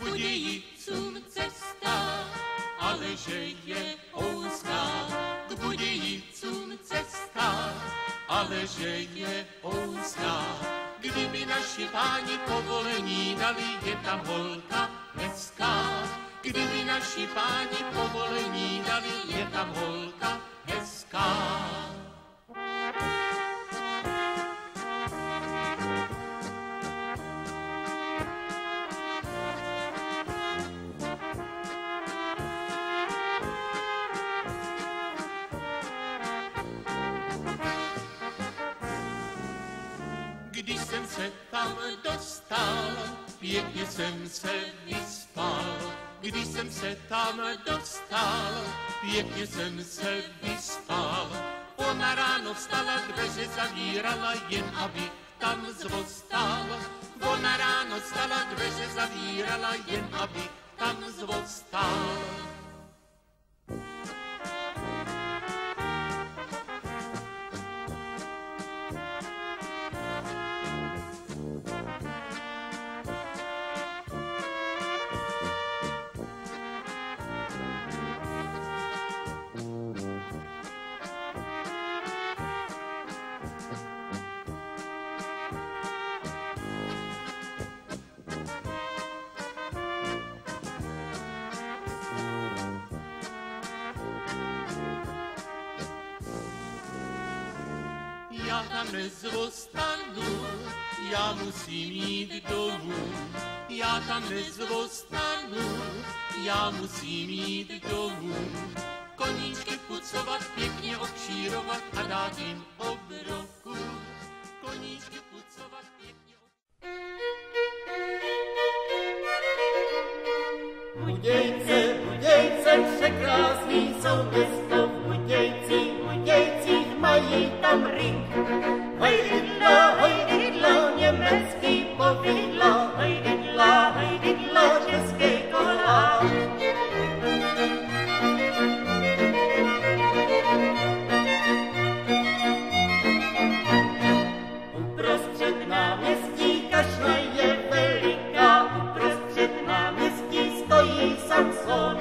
Budějicům cesta, ale že je ouzká. K Budějicům cesta, ale že je ouzká. Kdyby naši páni povolení dali, je tam holka hezká. Kdyby naši páni povolení dali, je tam holka hezká. Když jsem se tam dostal, pěkně jsem se vyspal. Když jsem se tam dostal, pěkně jsem se vyspal. Ona ráno vstala, dveře zavírala, jen aby tam zvostal. Ona ráno vstala, dveře zavírala, jen aby tam zvostal. Já tam nezvostanu, já musím jít domů. Já tam nezvostanu, já musím jít domů. Koníčky pucovat, pěkně okšírovat a dát jim obroku. Koníčky pucovat, pěkně Budějce, překrásný jsou město v Budějcích mají tam ring. Hojdidlo, německý povidlo, hojdidlo, český koláč. Uprostřed náměstí kašna je veliká, uprostřed náměstí stojí Samson.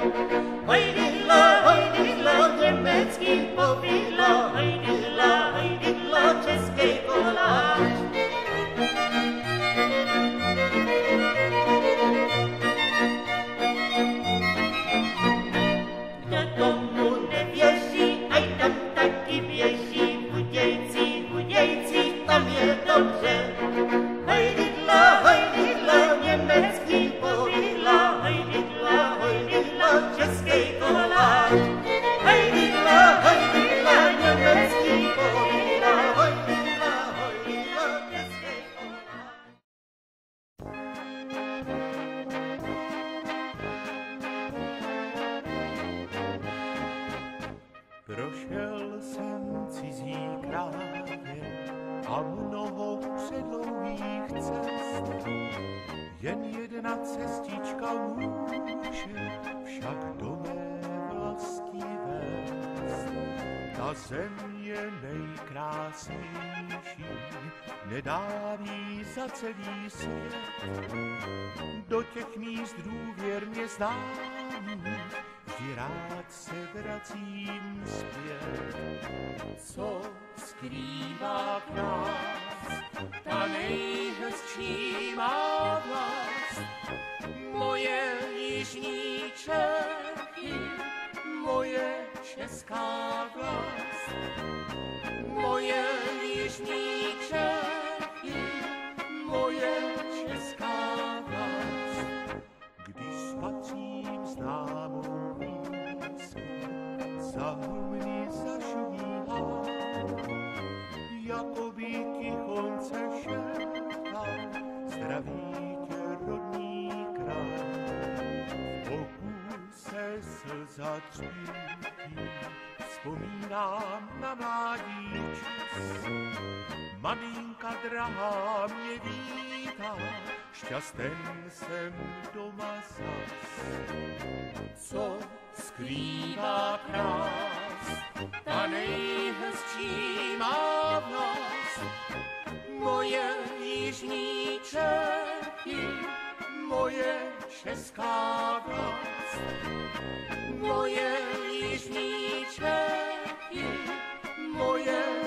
Hojdidlo, německý povidlo, hojdidlo, český koláč. Kdo tomu nevěří, aj tam taky běží. Budějcích, tam je dobře. Hojdidlo, německý povidlo, hojdidlo, český koláč. Hojdidlo, německý povidlo, hojdidlo, český koláč. Prošel jsem cizí kráje a mnoho předlouhých cest. Jen jedna cestička může však do mé vlasti vést. Ta země nejkrásnější nedáví za celý svět. Do těch míst důvěrně známých vždy rád se vracím zpět. co skrývá krás, ta nejhezčí má vlast. Moje jižní Čechy, moje česká vlast. Moje jižní Čechy, moje česká vlast. Když spatřím známou místku, za humny zašumíhá, jako by tichonce šeptá, zdraví tě rodný kraj. V oku se slza třpítí, vzpomínám na mládí čas. Maminka drahá mě vítá, šťasten jsem doma zas. Co skrývá krás, ta nejhezčí má vlast. Moje jižní Čechy, moje česká vlast. Moje jižní Čechy, moje